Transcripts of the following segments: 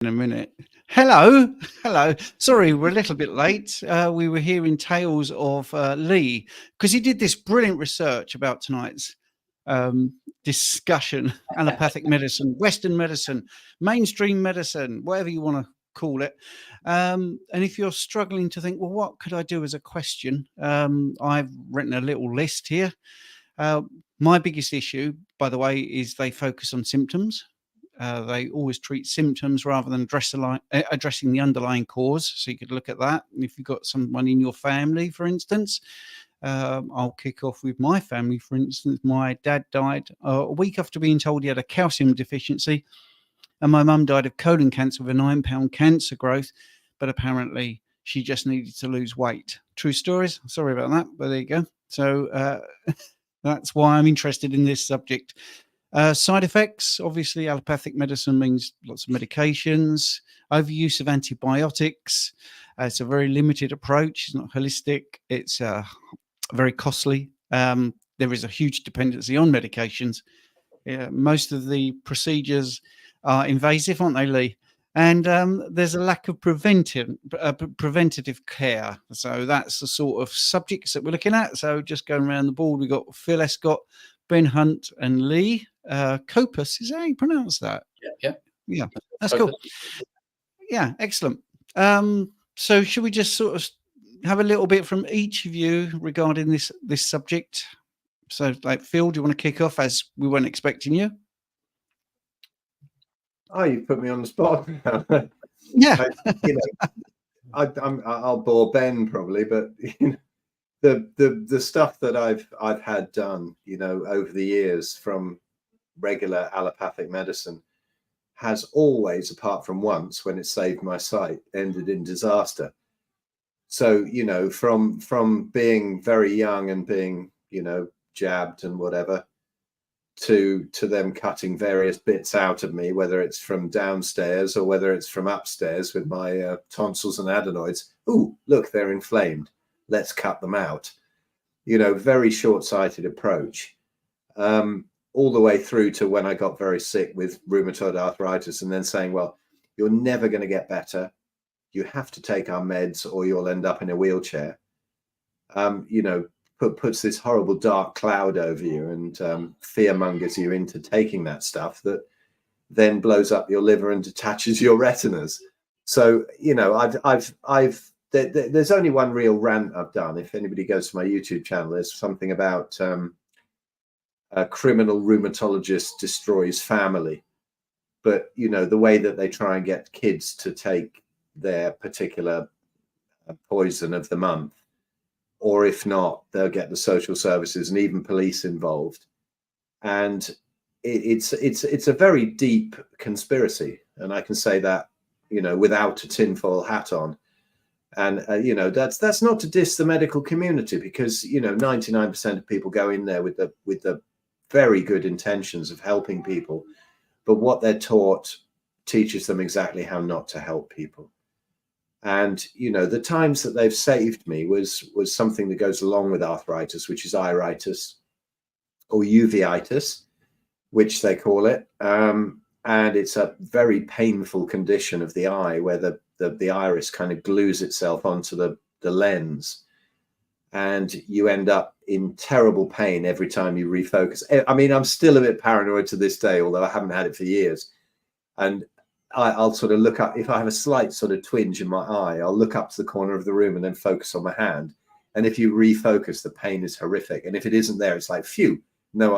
in a minute. Hello, hello. Sorry, we're a little bit late. We were hearing tales of Lee because he did this brilliant research about tonight's um, discussion: allopathic medicine, Western medicine, mainstream medicine, whatever you want to call it. And if you're struggling to think, well, what could I do as a question? I've written a little list here. My biggest issue, by the way, is they focus on symptoms. They always treat symptoms rather than addressing the underlying cause. So you could look at that. And if you've got someone in your family, for instance, I'll kick off with my family. For instance, my dad died a week after being told he had a calcium deficiency, and my mum died of colon cancer with a 9-pound cancer growth. But apparently, she just needed to lose weight. True stories. Sorry about that, but there you go. So that's why I'm interested in this subject. Side effects, obviously, allopathic medicine means lots of medications, overuse of antibiotics. It's a very limited approach. It's not holistic. It's very costly. There is a huge dependency on medications. Most of the procedures are invasive, aren't they, Lee? And there's a lack of preventative care. So that's the sort of subjects that we're looking at. So just going around the board, we've got Phil Escott, Ben Hunt, and Lee Copus. Is that how you pronounce that? Yeah. That's cool. Yeah, excellent. So should we just sort of have a little bit from each of you regarding this subject? So, like, Phil, do you want to kick off, as we weren't expecting you? Oh, you put me on the spot. Yeah. I'll bore Ben probably, but the stuff that I've had done, over the years from regular allopathic medicine has always, apart from once when it saved my sight, ended in disaster. So, from being very young and being, jabbed and whatever, to them cutting various bits out of me, whether it's from downstairs or whether it's from upstairs with my tonsils and adenoids. Ooh, look, they're inflamed. Let's cut them out. Very short-sighted approach. All the way through to when I got very sick with rheumatoid arthritis, and then saying, well, you're never going to get better. You have to take our meds or you'll end up in a wheelchair. Puts this horrible dark cloud over you and fear mongers you into taking that stuff that then blows up your liver and detaches your retinas. So, there's only one real rant I've done. If anybody goes to my YouTube channel, there's something about a criminal rheumatologist destroys family. But, the way that they try and get kids to take their particular poison of the month, or if not, they'll get the social services and even police involved. And it's a very deep conspiracy. And I can say that, without a tinfoil hat on. And, that's not to diss the medical community, because, 99% of people go in there with the very good intentions of helping people. But what they're taught teaches them exactly how not to help people. And, the times that they've saved me was something that goes along with arthritis, which is iritis or uveitis, which they call it. And it's a very painful condition of the eye where the iris kind of glues itself onto the lens. And you end up in terrible pain every time you refocus. I mean, I'm still a bit paranoid to this day, although I haven't had it for years. And I'll sort of look up, if I have a slight sort of twinge in my eye, I'll look up to the corner of the room and then focus on my hand. And if you refocus, the pain is horrific. And if it isn't there, it's like, phew, no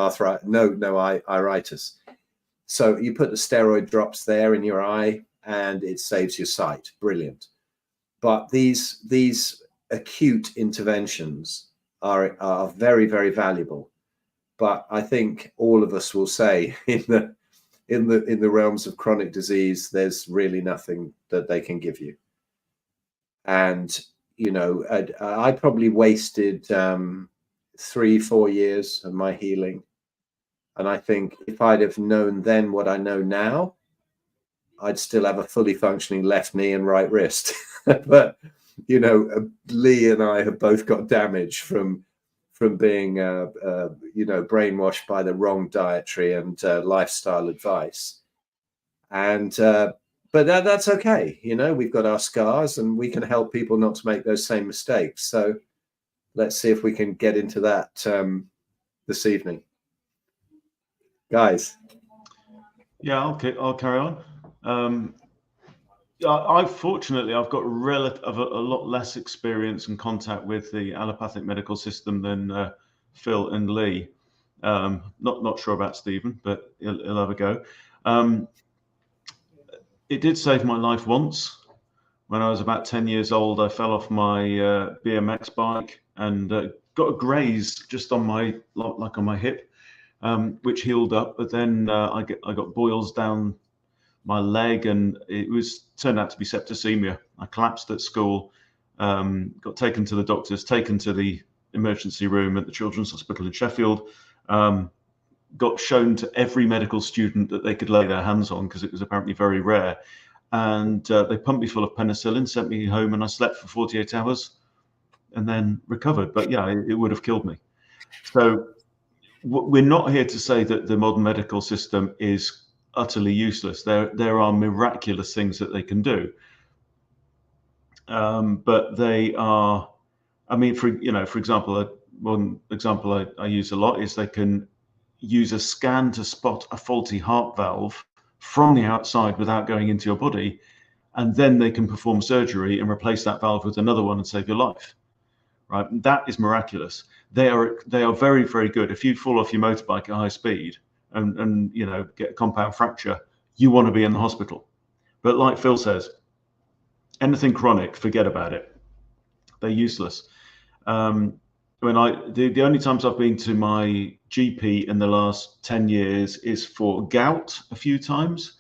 iritis. So you put the steroid drops there in your eye and it saves your sight. Brilliant. But these acute interventions are very, very valuable. But I think all of us will say in the realms of chronic disease, there's really nothing that they can give you. And, I probably wasted 3-4 years of my healing. And I think if I'd have known then what I know now, I'd still have a fully functioning left knee and right wrist. But, Lee and I have both got damage from being, brainwashed by the wrong dietary and lifestyle advice. And but that's okay. You know, we've got our scars, and we can help people not to make those same mistakes. So let's see if we can get into that this evening, guys. Yeah, I'll carry on. Fortunately, I've got a lot less experience and contact with the allopathic medical system than Phil and Lee. Not sure about Stephen, but he'll have a go. It did save my life once. When I was about 10 years old, I fell off my BMX bike and got a graze just on my hip, which healed up. But then I got boils down my leg, and it turned out to be septicemia. I collapsed at school, got taken to the doctors, taken to the emergency room at the Children's Hospital in Sheffield, got shown to every medical student that they could lay their hands on because it was apparently very rare. And they pumped me full of penicillin, sent me home, and I slept for 48 hours and then recovered. But yeah, it would have killed me. So we're not here to say that the modern medical system is utterly useless. There are miraculous things that they can do. But they are, I mean, for example, one example I use a lot is they can use a scan to spot a faulty heart valve from the outside without going into your body, and then they can perform surgery and replace that valve with another one and save your life. Right? That is miraculous. They are very, very good. If you fall off your motorbike at high speed and get a compound fracture, you want to be in the hospital. But like Phil says, anything chronic, forget about it. They're useless. The only times I've been to my GP in the last 10 years is for gout a few times,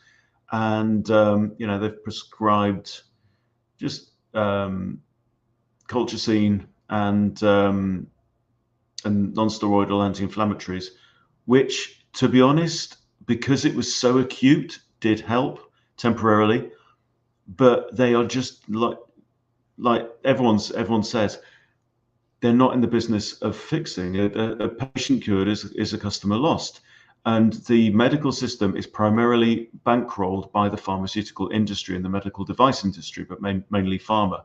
and they've prescribed just colchicine and non-steroidal anti-inflammatories, which, to be honest, because it was so acute, did help temporarily. But they are just like everyone says, they're not in the business of fixing. A patient cured is a customer lost. And the medical system is primarily bankrolled by the pharmaceutical industry and the medical device industry, but mainly pharma.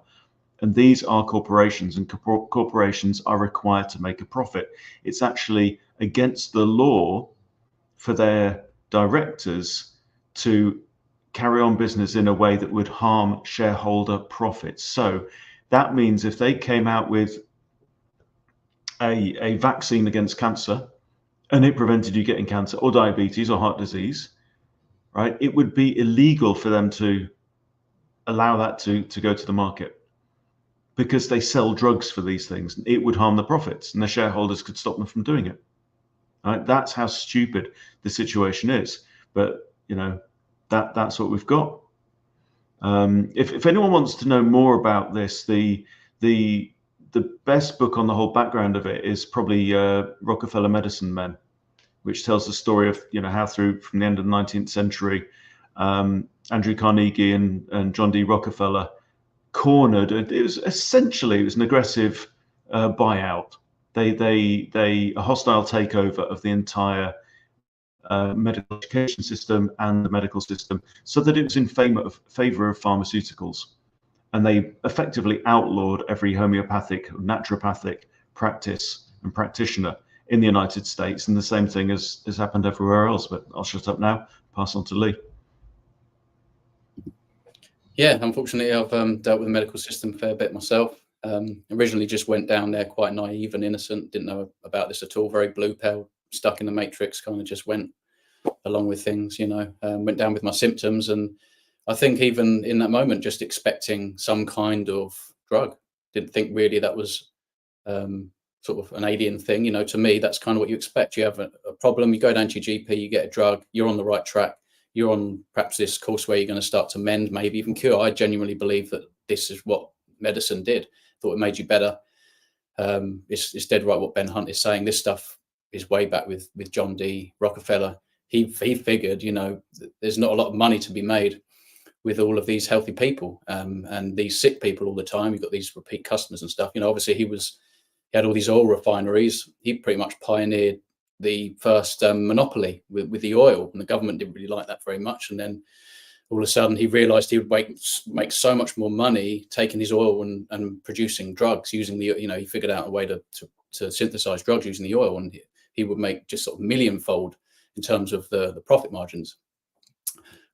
And these are corporations, and corporations are required to make a profit. It's actually against the law for their directors to carry on business in a way that would harm shareholder profits. So that means if they came out with a vaccine against cancer and it prevented you getting cancer or diabetes or heart disease, right, it would be illegal for them to allow that to go to the market, because they sell drugs for these things. It would harm the profits, and the shareholders could stop them from doing it. Right? That's how stupid the situation is. But that's what we've got. If anyone wants to know more about this, the best book on the whole background of it is probably Rockefeller Medicine Men, which tells the story of how from the end of the 19th century, Andrew Carnegie and John D. Rockefeller cornered. It was an aggressive buyout. A hostile takeover of the entire medical education system and the medical system, so that it was in favor of pharmaceuticals. And they effectively outlawed every homeopathic, naturopathic practice and practitioner in the United States. And the same thing has happened everywhere else. But I'll shut up now, pass on to Lee. Yeah, unfortunately, I've dealt with the medical system a fair bit myself. Originally just went down there quite naive and innocent, didn't know about this at all, very blue pill, stuck in the matrix, kind of just went along with things, went down with my symptoms. And I think even in that moment, just expecting some kind of drug, didn't think really that was sort of an alien thing. To me, that's kind of what you expect. You have a problem, you go down to your GP, you get a drug, you're on the right track. You're on perhaps this course where you're going to start to mend, maybe even cure. I genuinely believe that this is what medicine did. Thought it made you better. It's dead right what Ben Hunt is saying. This stuff is way back with John D. Rockefeller. He figured, there's not a lot of money to be made with all of these healthy people and these sick people all the time. You've got these repeat customers and stuff. Obviously he had all these oil refineries. He pretty much pioneered the first monopoly with the oil, and the government didn't really like that very much. And then all of a sudden he realized he would make so much more money taking his oil and producing drugs using the, he figured out a way to synthesize drugs using the oil, and he would make just sort of millionfold in terms of the profit margins.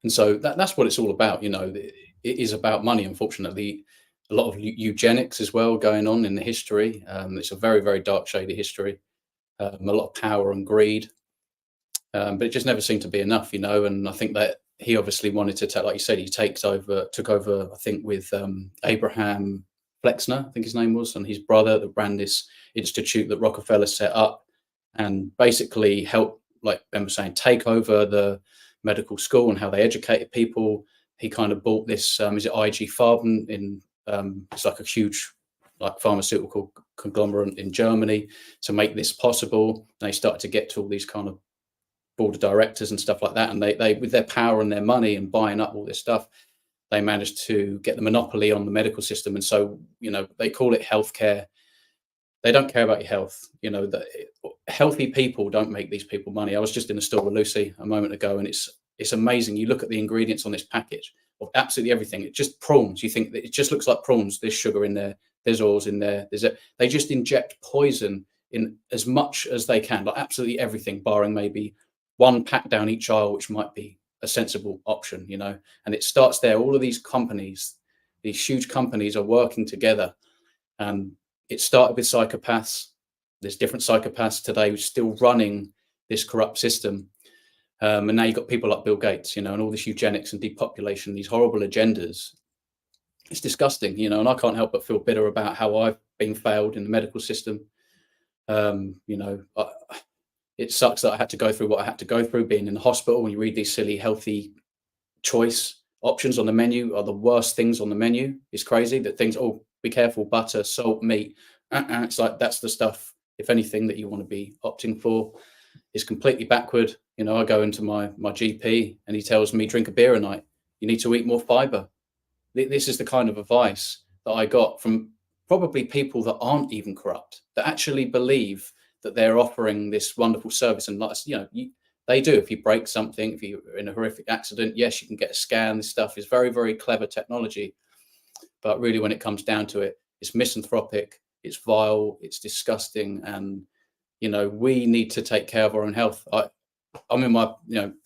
And so that's what it's all about. It is about money. Unfortunately, a lot of eugenics as well going on in the history. It's a very, very dark shady history. A lot of power and greed, but it just never seemed to be enough, and I think that he obviously wanted to take, like you said, he took over, I think, with Abraham Flexner, I think his name was, and his brother, that ran this institute that Rockefeller set up and basically helped, like Ben was saying, take over the medical school and how they educated people. He kind of bought this, is it IG Farben in, it's like a huge pharmaceutical conglomerate in Germany to make this possible. They started to get to all these kind of board of directors and stuff like that, and they with their power and their money and buying up all this stuff, they managed to get the monopoly on the medical system. And so they call it healthcare. They don't care about your health. Healthy people don't make these people money. I was just in a store with Lucy a moment ago, and it's amazing. You look at the ingredients on this package of absolutely everything. It's just prawns. You think that it just looks like prawns. There's sugar in there. There's oils in there. They just inject poison in as much as they can, like absolutely everything, barring maybe one pack down each aisle, which might be a sensible option, and it starts there. All of these companies, these huge companies, are working together. And it started with psychopaths. There's different psychopaths today who's still running this corrupt system. And now you've got people like Bill Gates, and all this eugenics and depopulation, these horrible agendas. It's disgusting, and I can't help but feel bitter about how I've been failed in the medical system. It sucks that I had to go through what I had to go through, being in the hospital. When you read these silly healthy choice options on the menu are the worst things on the menu. It's crazy that things, be careful, butter, salt, meat. It's like, that's the stuff, if anything, that you want to be opting for. Is completely backward. I go into my GP and he tells me, drink a beer a night. You need to eat more fiber. This is the kind of advice that I got from probably people that aren't even corrupt, that actually believe that they're offering this wonderful service. And they do. If you break something, if you're in a horrific accident, yes, you can get a scan. This stuff is very, very clever technology. But really, when it comes down to it, it's misanthropic, it's vile, it's disgusting. And, we need to take care of our own health. I'm in my,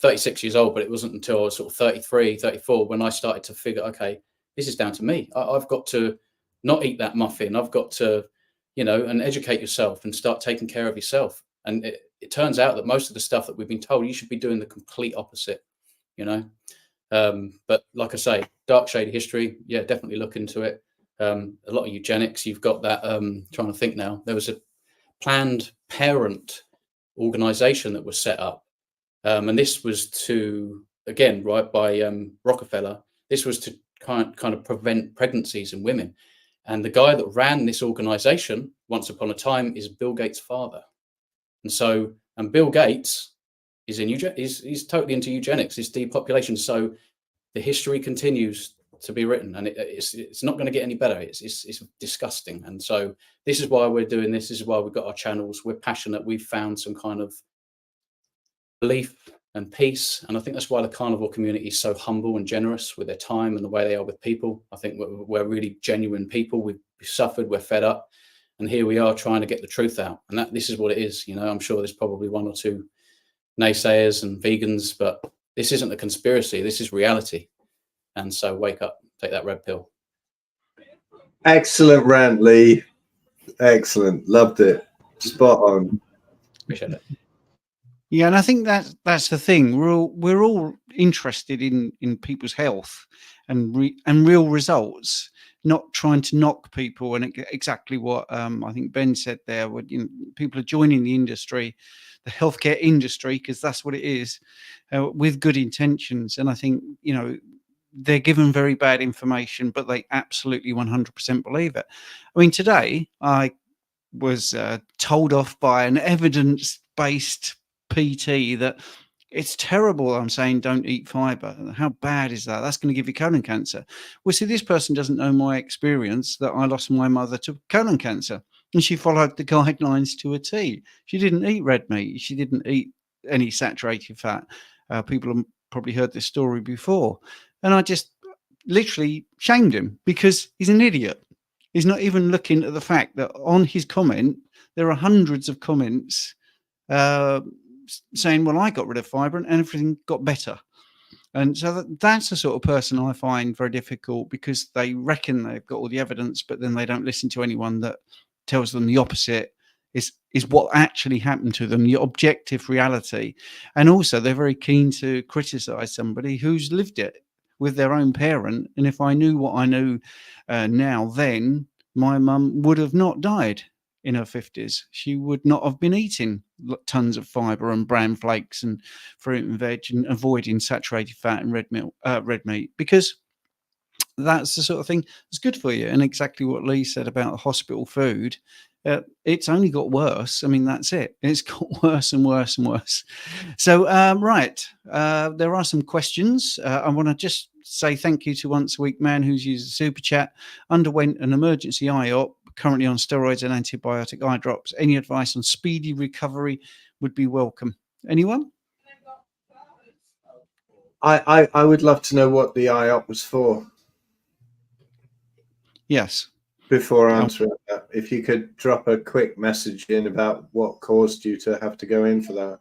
36 years old, but it wasn't until I was sort of 33, 34 when I started to figure, okay, this is down to me. I've got to not eat that muffin. I've got to, and educate yourself and start taking care of yourself. And it turns out that most of the stuff that we've been told, you should be doing the complete opposite, But like I say, dark shady history. Yeah, definitely look into it. A lot of eugenics. You've got that, trying to think now, there was a Planned Parent organization that was set up. And this was to, again, right, by Rockefeller, this was to kind of prevent pregnancies in women. And the guy that ran this organization once upon a time is Bill Gates' father. And Bill Gates is he's totally into eugenics, it's depopulation. So the history continues to be written, and it's not going to get any better. It's disgusting. And so this is why we're doing this. This is why we've got our channels. We're passionate. We've found some kind of belief and peace. And I think that's why the carnivore community is so humble and generous with their time and the way they are with people. I think we're really genuine people. We've suffered, we're fed up. And here we are trying to get the truth out. And this is what it is. I'm sure there's probably one or two naysayers and vegans, but this isn't a conspiracy. This is reality. And so wake up, take that red pill. Excellent rant, Lee. Excellent. Loved it. Spot on. Appreciate it. Yeah, and I think that's the thing. We're all interested in people's health and real results, not trying to knock people. And exactly what I think Ben said there. People are joining the industry, the healthcare industry, because that's what it is, with good intentions. And I think they're given very bad information, but they absolutely 100% believe it. I mean, today I was told off by an evidence-based PT that it's terrible. I'm saying don't eat fiber. How bad is that? That's going to give you colon cancer. Well, see, this person doesn't know my experience that I lost my mother to colon cancer, and she followed the guidelines to a T. She didn't eat red meat. She didn't eat any saturated fat. People have probably heard this story before. And I just literally shamed him because he's an idiot. He's not even looking at the fact that on his comment, there are hundreds of comments saying, well, I got rid of fibre and everything got better. And so that's the sort of person I find very difficult, because they reckon they've got all the evidence, but then they don't listen to anyone that tells them the opposite is what actually happened to them, the objective reality. And also they're very keen to criticize somebody who's lived it with their own parent. And if I knew what I knew now, then my mum would have not died in her 50s. She would not have been eating tons of fibre and bran flakes and fruit and veg, and avoiding saturated fat and red meat, because that's the sort of thing that's good for you. And exactly what Lee said about hospital food, it's only got worse. I mean, that's it. It's got worse and worse and worse. So, right, there are some questions. I want to just say thank you to Once a Week Man, who's used a super chat, underwent an emergency IOP, currently on steroids and antibiotic eye drops. Any advice on speedy recovery would be welcome. Anyone? I would love to know what the IOP was for. Yes. Before answering that, if you could drop a quick message in about what caused you to have to go in for that.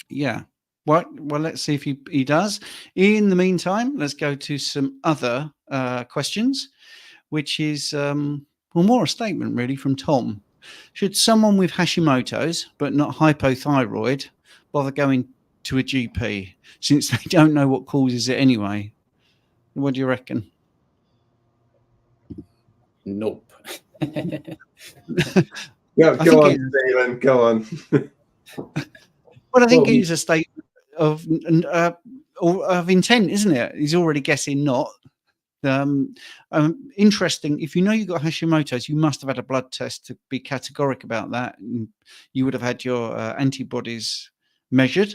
Yeah. Well, let's see if he does. In the meantime, let's go to some other questions, which is more a statement really from Tom. Should someone with Hashimoto's but not hypothyroid bother going to a GP, since they don't know what causes it anyway? What do you reckon? Nope. Go on, Stephen. Go on. Well, I think it is a statement of intent, isn't it? He's already guessing not. Interesting. If you know you've got Hashimoto's, you must have had a blood test to be categoric about that. And you would have had your antibodies measured.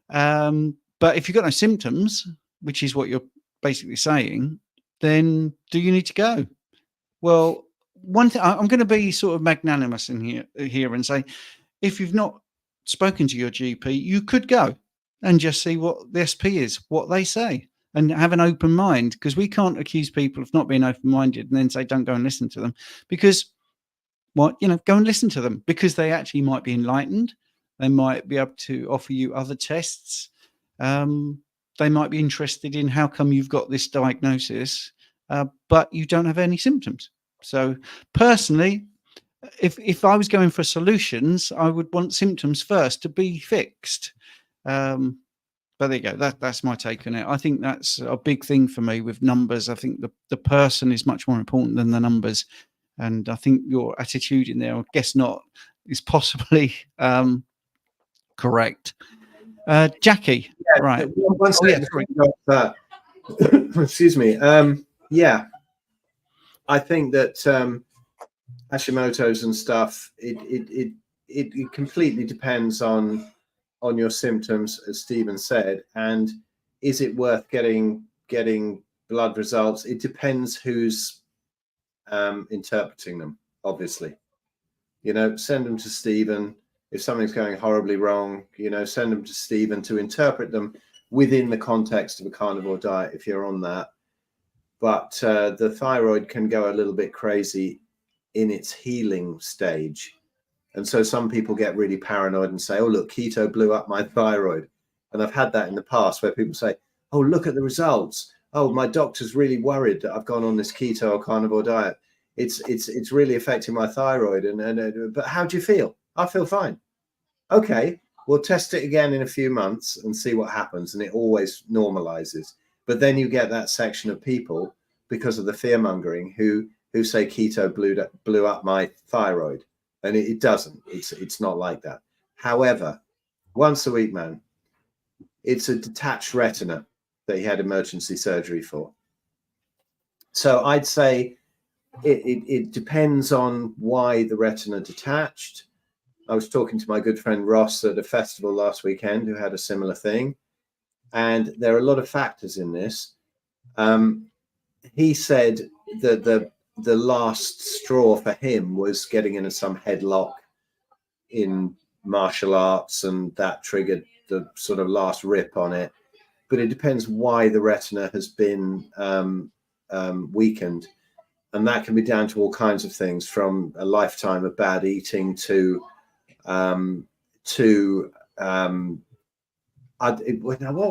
But if you've got no symptoms, which is what you're basically saying, then do you need to go? Well, one thing, I'm going to be sort of magnanimous in here and say, if you've not spoken to your GP, you could go and just see what the SP is, what they say, and have an open mind, because we can't accuse people of not being open-minded and then say, don't go and listen to them, because go and listen to them, because they actually might be enlightened. They might be able to offer you other tests. They might be interested in how come you've got this diagnosis, but you don't have any symptoms. So personally, if I was going for solutions, I would want symptoms first to be fixed. But there you go. That's my take on it. I think that's a big thing for me with numbers. I think the person is much more important than the numbers. And I think your attitude in there, I guess not, is possibly correct. Jackie, yeah, right. One second. Excuse me. Yeah, I think that Hashimoto's and stuff, it completely depends on your symptoms, as Stephen said, and is it worth getting blood results? It depends who's interpreting them, obviously. Send them to Stephen. If something's going horribly wrong, send them to Stephen to interpret them within the context of a carnivore diet if you're on that. But the thyroid can go a little bit crazy in its healing stage. And so some people get really paranoid and say, oh, look, keto blew up my thyroid. And I've had that in the past where people say, oh, look at the results. Oh, my doctor's really worried that I've gone on this keto or carnivore diet. It's really affecting my thyroid. But how do you feel? I feel fine. Okay, we'll test it again in a few months and see what happens. And it always normalizes. But then you get that section of people, because of the fear mongering, who say keto blew up my thyroid. And it doesn't. It's not like that. However, Once a Week Man, it's a detached retina that he had emergency surgery for. So I'd say it depends on why the retina detached. I was talking to my good friend Ross at a festival last weekend who had a similar thing. And there are a lot of factors in this. He said that the last straw for him was getting into some headlock in martial arts, and that triggered the sort of last rip on it. but it depends why the retina has been weakened. And that can be down to all kinds of things, from a lifetime of bad eating to what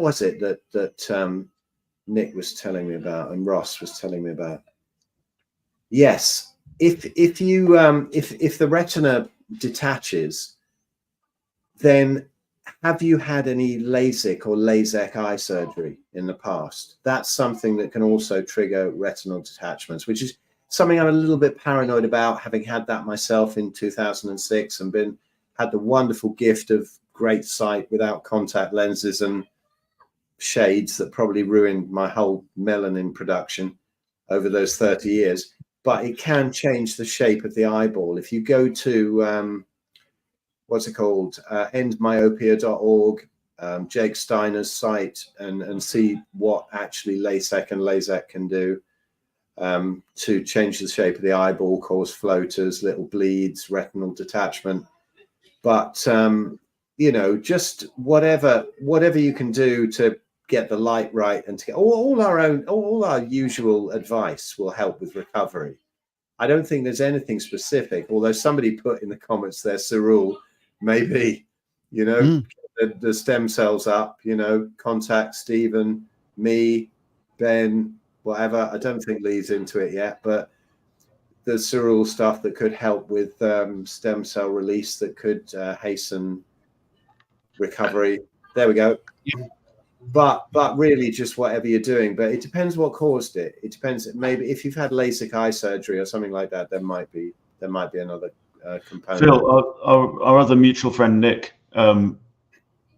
was it that Nick was telling me about and Ross was telling me about? Yes, if the retina detaches, then have you had any LASIK or LASIK eye surgery in the past? That's something that can also trigger retinal detachments, which is something I'm a little bit paranoid about, having had that myself in 2006 and had the wonderful gift of great sight without contact lenses and shades that probably ruined my whole melanin production over those 30 years. But it can change the shape of the eyeball. If you go to what's it called, endmyopia.org, Jake Steiner's site, and see what actually LASIK and LASIK can do to change the shape of the eyeball, cause floaters, little bleeds, retinal detachment. But you know, just whatever you can do to get the light right and to get all our usual advice will help with recovery. I don't think there's anything specific, although somebody put in the comments there, Cyril, maybe, you know, the stem cells up, you know, contact Stephen, me, Ben, whatever. I don't think Lee's into it yet, but there's Cyril stuff that could help with stem cell release that could hasten recovery. There we go. But really just whatever you're doing, but it depends what caused it. It depends. Maybe if you've had LASIK eye surgery or something like that, there might be another component. Phil, our other mutual friend Nick,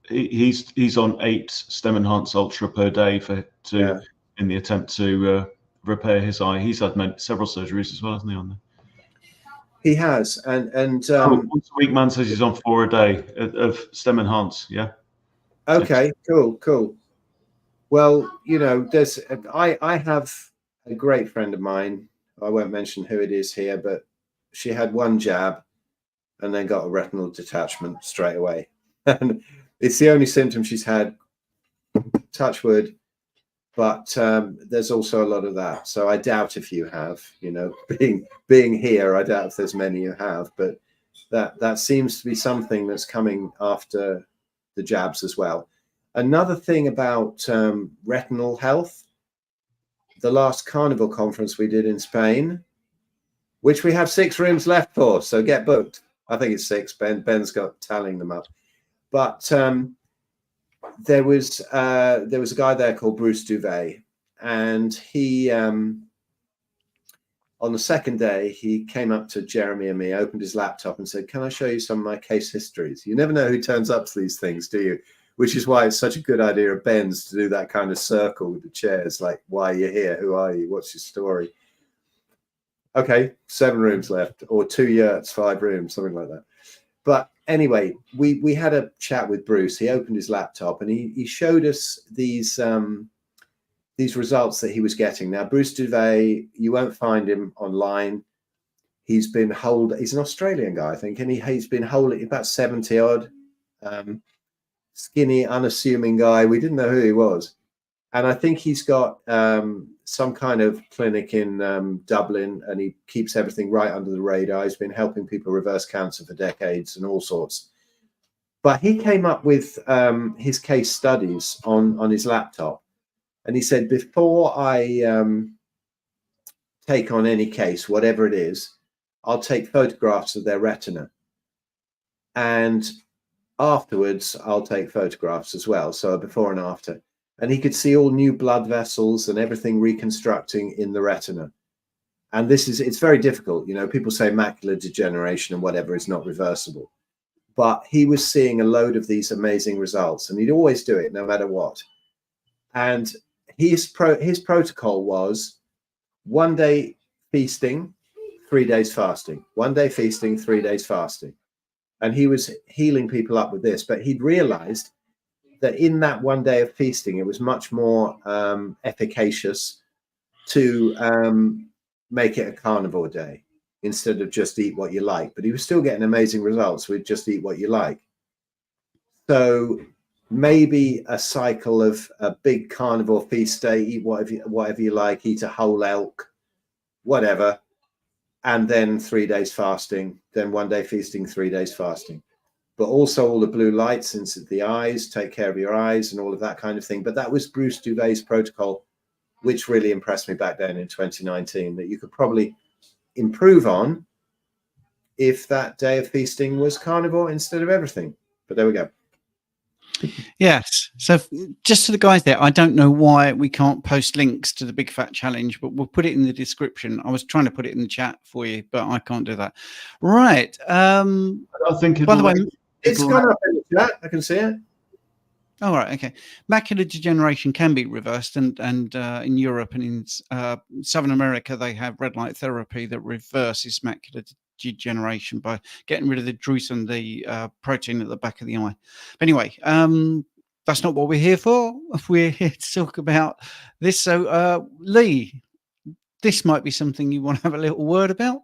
he's on 8 Stem Enhance Ultra per day in the attempt to repair his eye. He's had several surgeries as well, hasn't he? On there, he has, and once a week, man says he's on 4 a day of Stem Enhance. Yeah. Okay, cool. Well, you know, I have a great friend of mine. I won't mention who it is here, but she had one jab and then got a retinal detachment straight away. And it's the only symptom she's had, touch wood, but there's also a lot of that. So I doubt if you have, you know, being here, I doubt if there's many who have, but that seems to be something that's coming after the jabs as well. Another thing about retinal health, the last Carnivore conference we did in Spain, which we have 6 rooms left for, so get booked. I think it's 6. Ben's got tallying them up. But there was a guy there called Bruce Duvet, and he on the second day he came up to Jeremy and me, opened his laptop and said, "Can I show you some of my case histories?" You never know who turns up to these things, do you? Which is why it's such a good idea of Ben's to do that kind of circle with the chairs, like, why are you here? Who are you? What's your story? Okay, 7 rooms left, or 2 yurts, 5 rooms, something like that. But anyway, we had a chat with Bruce. He opened his laptop and he showed us these results that he was getting. Now, Bruce Duvet, you won't find him online. He's an Australian guy, I think, and he's been holding about 70 odd. Skinny, unassuming guy. We didn't know who he was, and I think he's got some kind of clinic in Dublin, and he keeps everything right under the radar. He's been helping people reverse cancer for decades and all sorts. But he came up with his case studies on his laptop, and he said, before I take on any case, whatever it is, I'll take photographs of their retina, and afterwards I'll take photographs as well, so a before and after. And he could see all new blood vessels and everything reconstructing in the retina. And it's very difficult, you know, people say macular degeneration and whatever is not reversible, but he was seeing a load of these amazing results, and he'd always do it no matter what. And his protocol was 1 day feasting, 3 days fasting, 1 day feasting, 3 days fasting. And he was healing people up with this, but he'd realized that in that 1 day of feasting, it was much more efficacious to make it a carnivore day instead of just eat what you like. But he was still getting amazing results with just eat what you like. So maybe a cycle of a big carnivore feast day, eat whatever you like, eat a whole elk, whatever, and then 3 days fasting, then 1 day feasting, 3 days fasting. But also all the blue lights into the eyes, take care of your eyes and all of that kind of thing. But that was Bruce Duvet's protocol, which really impressed me back then in 2019, that you could probably improve on if that day of feasting was carnivore instead of everything. But there we go. Yes. So just to the guys there, I don't know why we can't post links to the Big Fat Challenge, but we'll put it in the description. I was trying to put it in the chat for you, but I can't do that. Right. I think By the way, it's gone up in the chat. I can see it. all right. Okay. Macular degeneration can be reversed, and in Europe and in Southern America, they have red light therapy that reverses macular degeneration by getting rid of the drusen, the protein at the back of the eye. But anyway, that's not what we're here for. We're here to talk about this. So, Lee, this might be something you want to have a little word about.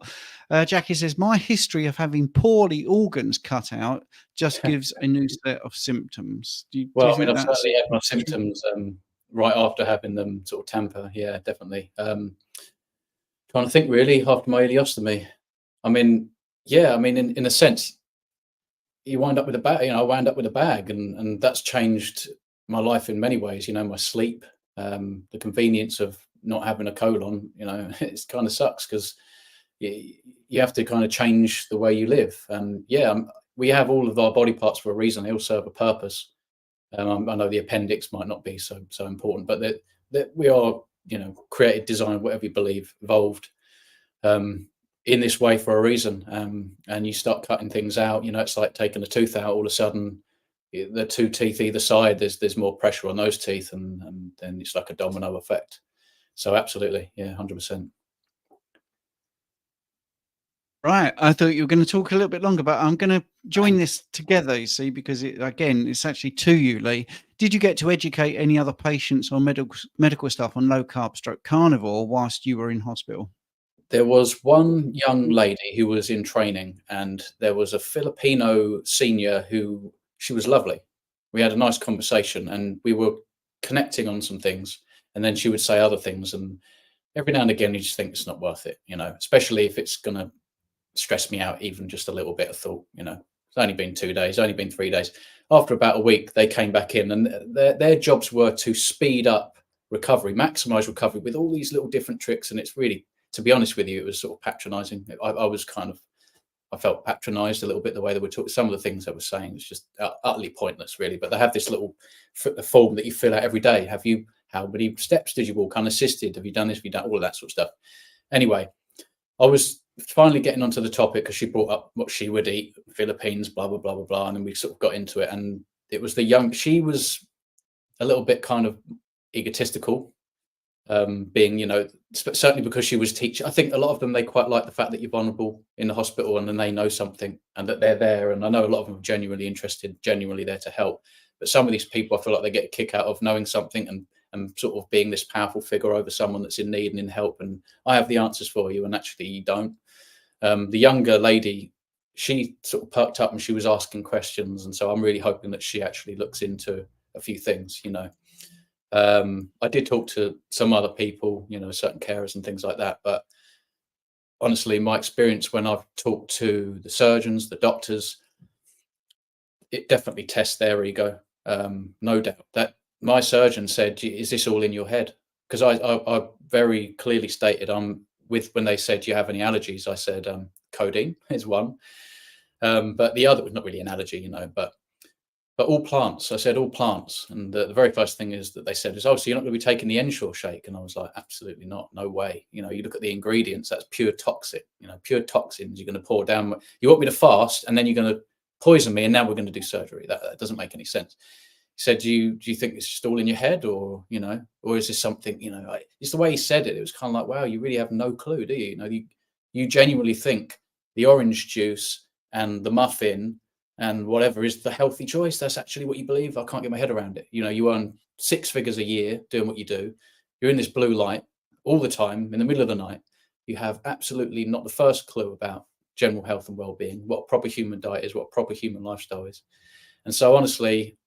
Jackie says, my history of having poorly organs cut out just gives a new set of symptoms. Do you Well, I think mean, I've that's certainly had my symptoms right after having them sort of tamper. Yeah, definitely. Trying to think really after my ileostomy. I mean, yeah, I mean, in a sense, you wind up with a bag. You know, I wound up with a bag, and that's changed my life in many ways. You know, my sleep, the convenience of not having a colon. You know, it kind of sucks because you have to kind of change the way you live. And yeah, we have all of our body parts for a reason. They all serve a purpose. I know the appendix might not be so important, but that we are, you know, created, designed, whatever you believe, evolved in this way for a reason. And you start cutting things out. You know, it's like taking a tooth out. All of a sudden, the two teeth either side, there's more pressure on those teeth, and then it's like a domino effect. So absolutely, yeah, 100%. right? I thought you were going to talk a little bit longer, but I'm going to join this together, you see, because it's actually to you, Lee. Did you get to educate any other patients or medical staff on low carb stroke carnivore whilst you were in hospital? There was one young lady who was in training, and there was a Filipino senior who, she was lovely. We had a nice conversation, and we were connecting on some things, and then she would say other things, and every now and again you just think it's not worth it, you know, especially if it's going to stress me out even just a little bit. Of thought, you know, it's only been 2 days, only been 3 days. After about a week, they came back in, and their jobs were to speed up recovery, maximize recovery with all these little different tricks. And it's really, to be honest with you, it was sort of patronizing. I felt patronized a little bit the way they were talking. Some of the things they were saying was just utterly pointless, really. But they have this little form that you fill out every day. How many steps did you walk unassisted? Have you done this? Have you done all of that sort of stuff? Anyway, I was finally getting onto the topic because she brought up what she would eat, Philippines, blah, blah, blah, blah, blah. And then we sort of got into it. And it was she was a little bit kind of egotistical, being, you know, certainly because she was teaching. I think a lot of them, they quite like the fact that you're vulnerable in the hospital and then they know something and that they're there. And I know a lot of them are genuinely interested, genuinely there to help. But some of these people, I feel like they get a kick out of knowing something and sort of being this powerful figure over someone that's in need and in help. And I have the answers for you, and actually you don't. The younger lady, she sort of perked up and she was asking questions. And so I'm really hoping that she actually looks into a few things, you know. I did talk to some other people, you know, certain carers and things like that. But honestly, my experience when I've talked to the surgeons, the doctors, it definitely tests their ego. No doubt. That my surgeon said, "Is this all in your head?" Because I very clearly stated, when they said, "Do you have any allergies?" I said, codeine is one. But the other was not really an allergy, you know, but all plants. I said all plants. And the very first thing is that they said is, "Oh, so you're not going to be taking the Ensure shake?" And I was like, absolutely not. No way. You know, you look at the ingredients, that's pure toxic, you know, pure toxins you're going to pour down. You want me to fast and then you're going to poison me and now we're going to do surgery. That doesn't make any sense. He said, do you think it's just all in your head, or, you know, or is this something, you know, it's the way he said it. It was kind of like, wow, you really have no clue, do you? You know, you genuinely think the orange juice and the muffin and whatever is the healthy choice. That's actually what you believe. I can't get my head around it. You know, you earn 6 figures a year doing what you do. You're in this blue light all the time in the middle of the night. You have absolutely not the first clue about general health and well-being, what a proper human diet is, what a proper human lifestyle is. And so honestly,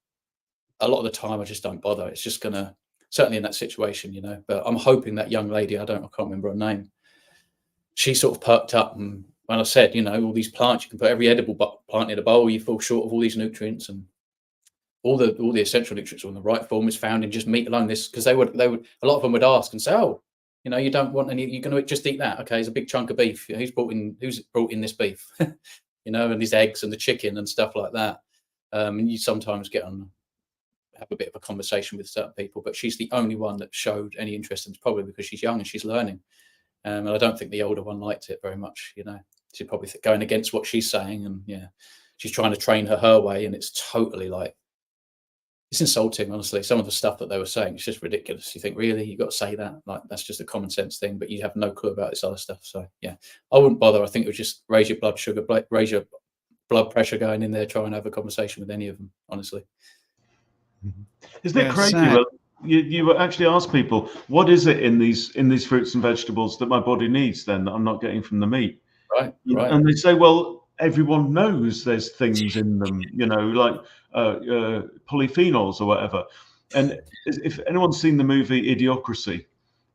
a lot of the time I just don't bother. It's just gonna, certainly in that situation, you know. But I'm hoping that young lady, I can't remember her name, she sort of perked up, and when I said, you know, all these plants, you can put every edible plant in a bowl, you fall short of all these nutrients, and all the essential nutrients on the right form is found in just meat alone. This, because they would a lot of them would ask and say, oh, you know, you don't want any, you're going to just eat that. Okay, it's a big chunk of beef. Who's brought in this beef? You know, and these eggs and the chicken and stuff like that. And you sometimes have a bit of a conversation with certain people, but she's the only one that showed any interest, and it's probably because she's young and she's learning. And I don't think the older one liked it very much. You know, she's probably going against what she's saying, and yeah, she's trying to train her way, and it's totally like, it's insulting, honestly. Some of the stuff that they were saying, it's just ridiculous. You think, really, you got to say that? Like, that's just a common sense thing, but you have no clue about this other stuff. So yeah, I wouldn't bother. I think it would just raise your blood sugar, raise your blood pressure going in there, try and have a conversation with any of them, honestly. Isn't it crazy? Well, you actually ask people, what is it in these fruits and vegetables that my body needs then that I'm not getting from the meat? Right. And they say, well, everyone knows there's things in them, you know, like polyphenols or whatever. And if anyone's seen the movie Idiocracy,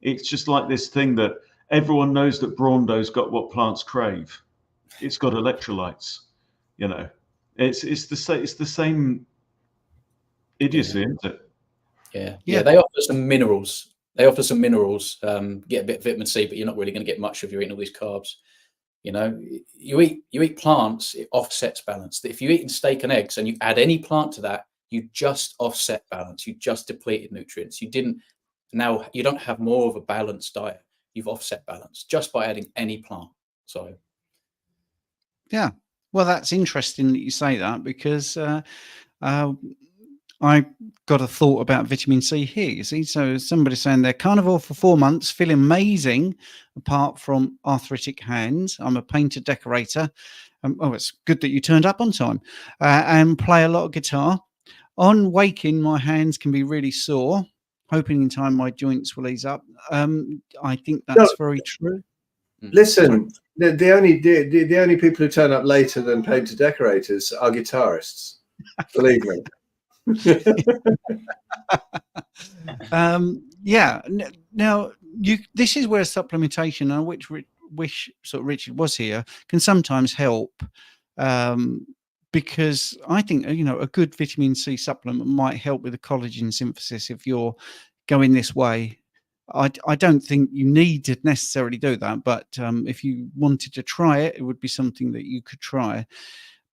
it's just like this thing that everyone knows that Braundow's got what plants crave. It's got electrolytes, you know. It's the same idiocy, isn't it? Yeah. They offer some minerals. Get a bit of vitamin C, but you're not really going to get much if you're eating all these carbs. You know, you eat plants, it offsets balance. If you're eating steak and eggs and you add any plant to that, you just offset balance. You just depleted nutrients. Now you don't have more of a balanced diet. You've offset balance just by adding any plant. So yeah, well, that's interesting that you say that, because I got a thought about vitamin C here, you see. So somebody's saying they're carnivore for 4 months, feel amazing apart from arthritic hands. I'm a painter decorator. It's good that you turned up on time, and play a lot of guitar. On waking, my hands can be really sore. Hoping in time my joints will ease up. I think that's very true. Listen, the only people who turn up later than painter decorators are guitarists. Believe me. Yeah. Now this is where supplementation, and which wish sort of Richard was here, can sometimes help, because I think, you know, a good vitamin C supplement might help with the collagen synthesis if you're going this way. I don't think you need to necessarily do that, but if you wanted to try it, it would be something that you could try.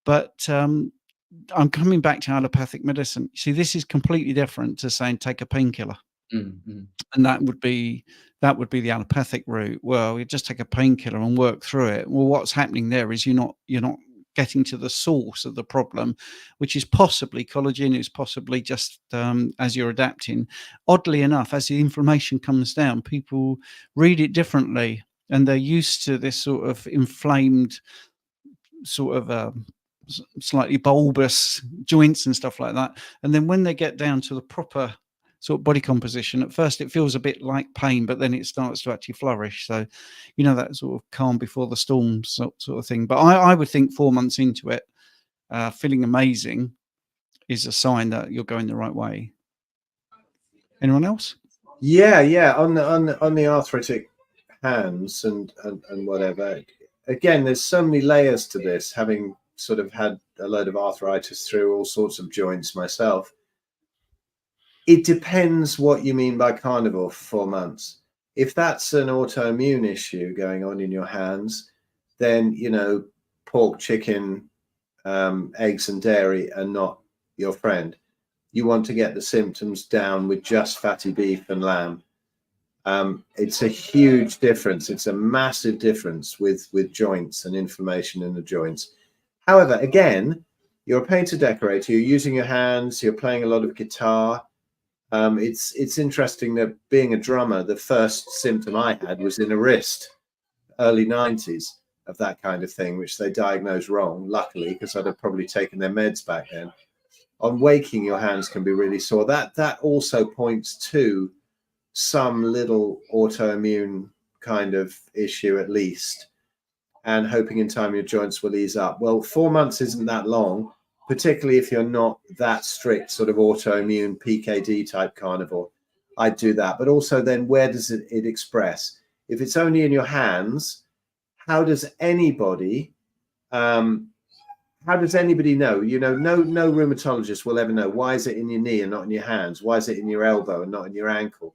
But I'm coming back to allopathic medicine. See, this is completely different to saying take a painkiller, and that would be the allopathic route. Well, you just take a painkiller and work through it. Well, what's happening there is you're not getting to the source of the problem, which is possibly collagen, is possibly just as you're adapting. Oddly enough, as the inflammation comes down, people read it differently, and they're used to this sort of inflamed, sort of slightly bulbous joints and stuff like that. And then when they get down to the proper sort of body composition, at first it feels a bit like pain, but then it starts to actually flourish. So, you know, that sort of calm before the storm sort of thing. But I would think 4 months into it, feeling amazing is a sign that you're going the right way. Anyone else? Yeah. On the arthritic hands and whatever. Again, there's so many layers to this, having sort of had a load of arthritis through all sorts of joints myself. It depends what you mean by carnivore for 4 months. If that's an autoimmune issue going on in your hands, then, you know, pork, chicken, eggs and dairy are not your friend. You want to get the symptoms down with just fatty beef and lamb. It's a huge difference. It's a massive difference with joints and inflammation in the joints. However, again, you're a painter decorator, you're using your hands, you're playing a lot of guitar. It's interesting that being a drummer, the first symptom I had was in a wrist, early 90s, of that kind of thing, which they diagnosed wrong, luckily, because I'd have probably taken their meds back then. On waking, your hands can be really sore. That also points to some little autoimmune kind of issue at least, and hoping in time your joints will ease up. Well, 4 months isn't that long. particularly if you're not that strict sort of autoimmune PKD type carnivore. I'd do that. But also then where does it express? If it's only in your hands, how does anybody know? You know, no rheumatologist will ever know. Why is it in your knee and not in your hands? Why is it in your elbow and not in your ankle?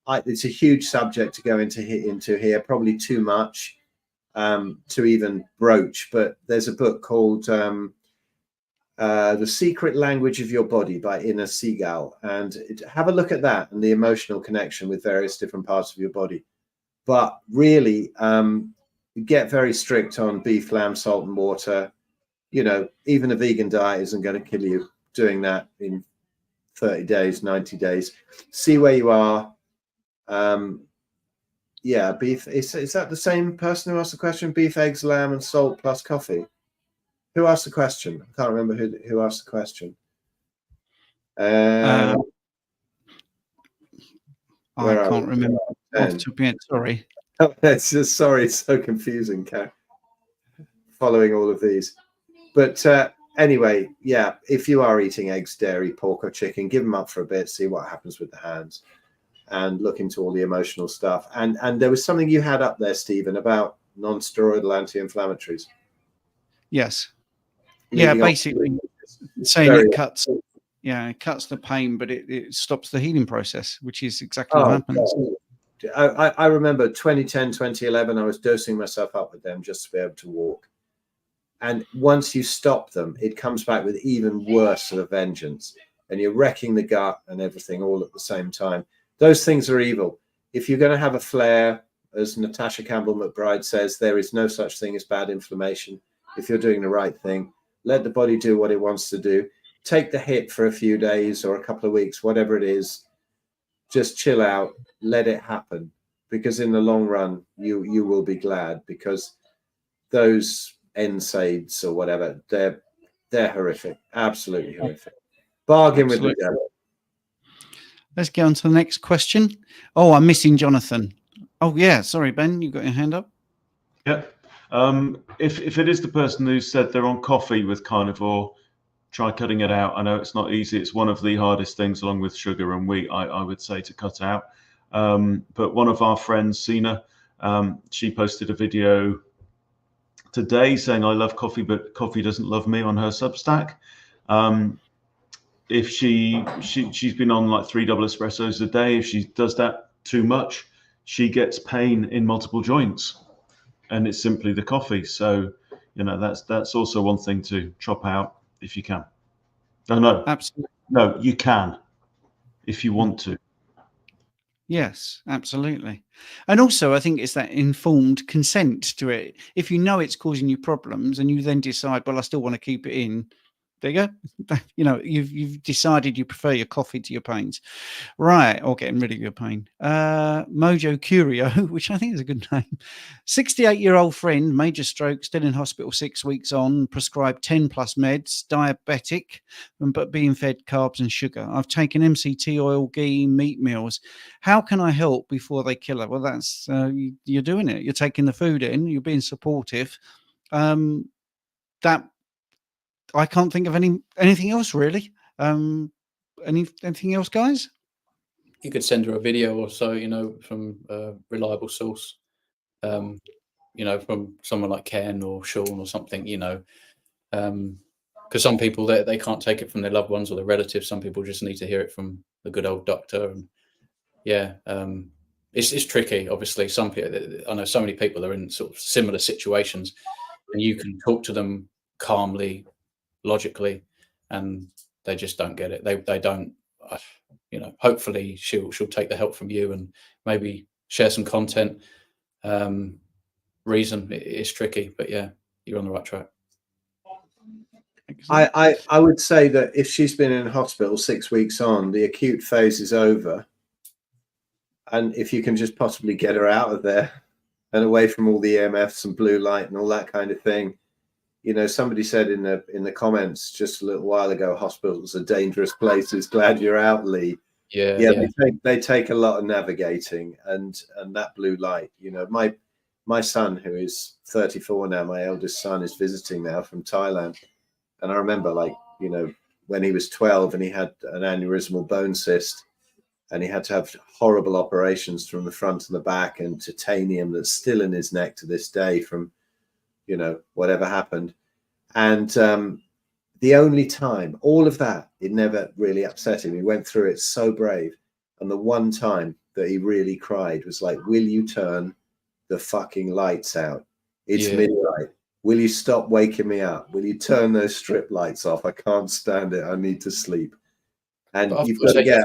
It's a huge subject to go into here, probably too much to even broach. But there's a book called The Secret Language of Your Body by Ina Segal, and have a look at that and the emotional connection with various different parts of your body. But really, get very strict on beef, lamb, salt and water. You know, even a vegan diet isn't going to kill you doing that in 30 days, 90 days. See where you are. Yeah, beef. Is that the same person who asked the question? Beef, eggs, lamb, and salt plus coffee. Who asked the question? I can't remember who asked the question. I can't remember. Sorry. It's just, sorry, it's so confusing, Kat, following all of these. But anyway, yeah, if you are eating eggs, dairy, pork or chicken, give them up for a bit, see what happens with the hands, and look into all the emotional stuff. And there was something you had up there, Stephen, about non-steroidal anti-inflammatories. Yes. Leading Yeah, basically saying it cuts. Yeah, it cuts the pain, but it stops the healing process, which is exactly what happens. I remember 2010, 2011, I was dosing myself up with them just to be able to walk. And once you stop them, it comes back with even worse of a vengeance. And you're wrecking the gut and everything all at the same time. Those things are evil. If you're going to have a flare, as Natasha Campbell McBride says, there is no such thing as bad inflammation. If you're doing the right thing, let the body do what it wants to do. Take the hit for a few days or a couple of weeks, whatever it is. Just chill out, let it happen. Because in the long run, you will be glad, because those NSAIDs or whatever, they're horrific, absolutely horrific. Bargain with the devil. Let's get on to the next question. Oh, I'm missing Jonathan. Oh yeah, sorry, Ben, you got your hand up. Yeah. If it is the person who said they're on coffee with Carnivore, try cutting it out. I know it's not easy. It's one of the hardest things, along with sugar and wheat, I would say, to cut out. But one of our friends, Sina, she posted a video today saying, I love coffee, but coffee doesn't love me, on her Substack. If she's been on like 3 double espressos a day, if she does that too much, she gets pain in multiple joints, and it's simply the coffee. So, you know, that's also one thing to chop out if you can. No, absolutely. No, you can if you want to. Yes, absolutely. And also, I think it's that informed consent to it. If you know it's causing you problems and you then decide, well, I still want to keep it in, there you go. You know, you've decided you prefer your coffee to your pains, right? Or getting rid of your pain. Mojo Curio, which I think is a good name. 68-year-old friend, major stroke, still in hospital 6 weeks on, prescribed 10+ meds, diabetic, but being fed carbs and sugar. I've taken MCT oil, ghee, meat meals. How can I help before they kill her? Well, that's you're doing it. You're taking the food in. You're being supportive. That. I can't think of anything else really. Anything else, guys? You could send her a video or so, you know, from a reliable source, you know, from someone like Ken or Sean or something, you know, because some people they can't take it from their loved ones or their relatives. Some people just need to hear it from the good old doctor. And yeah, it's tricky. Obviously, some people, I know so many people are in sort of similar situations, and you can talk to them calmly, logically, and they just don't get it. They don't, you know. Hopefully she'll take the help from you and maybe share some content. Reason is tricky, but yeah, you're on the right track. I would say that if she's been in hospital 6 weeks on, the acute phase is over, and if you can just possibly get her out of there and away from all the EMFs and blue light and all that kind of thing. You know, somebody said in the comments just a little while ago, hospitals are dangerous places. Glad you're out, Lee. Yeah. They take a lot of navigating, and that blue light. You know, my son, who is 34 now, my eldest son, is visiting now from Thailand, and I remember like you know, when he was 12 and he had an aneurysmal bone cyst, and he had to have horrible operations from the front and the back, and titanium that's still in his neck to this day from, you know, whatever happened. And the only time, all of that, it never really upset him. He went through it so brave. And the one time that he really cried was like, will you turn the fucking lights out? It's midnight. Will you stop waking me up? Will you turn those strip lights off? I can't stand it. I need to sleep. And you've got to get...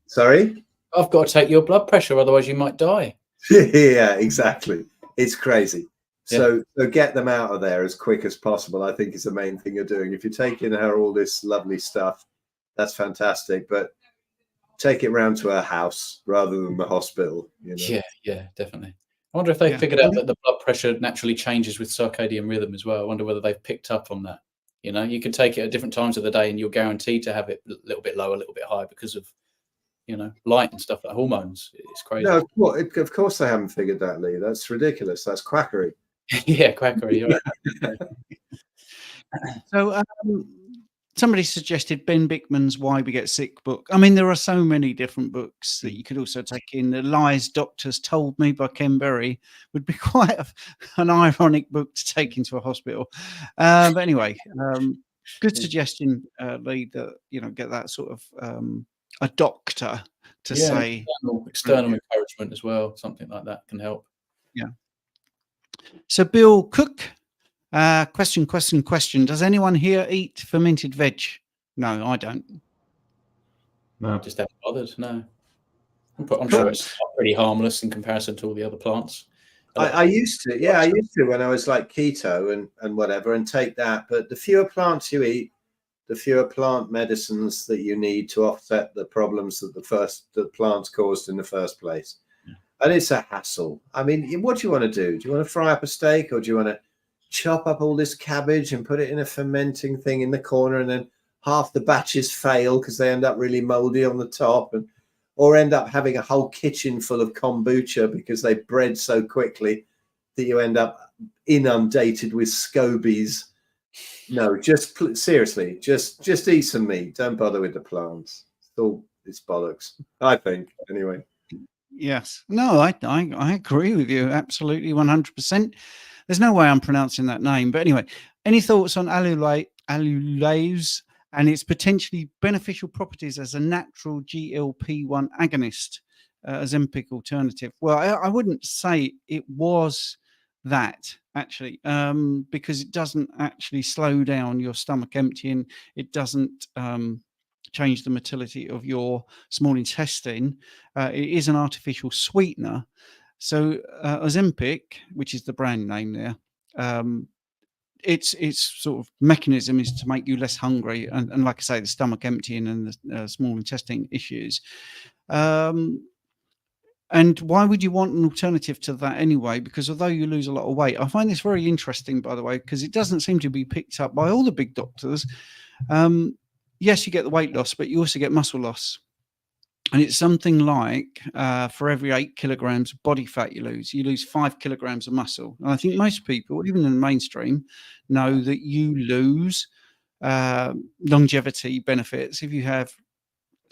Sorry? I've got to take your blood pressure, otherwise you might die. Yeah, exactly. It's crazy. So get them out of there as quick as possible, I think, is the main thing you're doing. If you're taking her all this lovely stuff, that's fantastic. But take it round to her house rather than the hospital. You know? Yeah, definitely. I wonder if they figured out that the blood pressure naturally changes with circadian rhythm as well. I wonder whether they've picked up on that. You know, you can take it at different times of the day and you're guaranteed to have it a little bit lower, a little bit higher because of, you know, light and stuff like hormones. It's crazy. No, of course they haven't figured that, Lee. That's ridiculous. That's quackery. Yeah, quackery. You're right. So somebody suggested Ben Bickman's Why We Get Sick book. I mean, there are so many different books that you could also take in. The Lies Doctors Told Me by Ken Berry would be quite an ironic book to take into a hospital. But anyway, good suggestion, Lee, that, you know, get that sort of a doctor to say. External encouragement as well. Something like that can help. Yeah. So Bill Cook, question. Does anyone here eat fermented veg? No, I don't. No. Just haven't bothered. No. I'm sure it's pretty harmless in comparison to all the other plants. I used to, I used to when I was like keto and whatever, and take that. But the fewer plants you eat, the fewer plant medicines that you need to offset the problems that the plants caused in the first place. And it's a hassle. I mean, what do you want to do? Do you want to fry up a steak, or do you want to chop up all this cabbage and put it in a fermenting thing in the corner, and then half the batches fail because they end up really moldy on the top, or end up having a whole kitchen full of kombucha because they bred so quickly that you end up inundated with scobies? No, seriously, just eat some meat. Don't bother with the plants. It's bollocks, I think, anyway. Yes. No, I agree with you. Absolutely. 100%. There's no way I'm pronouncing that name. But anyway, any thoughts on allulase and its potentially beneficial properties as a natural GLP-1 agonist, as Ozempic alternative? Well, I wouldn't say it was that, actually, because it doesn't actually slow down your stomach emptying. It doesn't change the motility of your small intestine. It is an artificial sweetener. So Ozempic, which is the brand name there, its sort of mechanism is to make you less hungry, and like I say, the stomach emptying and the small intestine issues. And why would you want an alternative to that anyway? Because although you lose a lot of weight, I find this very interesting, by the way, because it doesn't seem to be picked up by all the big doctors. Yes, you get the weight loss, but you also get muscle loss. And it's something like for every 8 kilograms of body fat you lose 5 kilograms of muscle. And I think most people, even in the mainstream, know that you lose longevity benefits if you have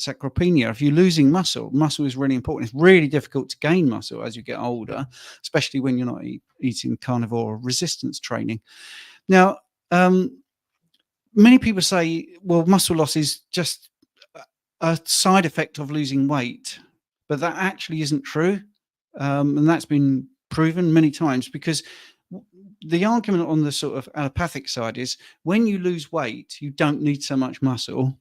sarcopenia. If you're losing muscle is really important. It's really difficult to gain muscle as you get older, especially when you're not eating carnivore resistance training. Now, many people say, well, muscle loss is just a side effect of losing weight, but that actually isn't true. And that's been proven many times, because the argument on the sort of allopathic side is when you lose weight, you don't need so much muscle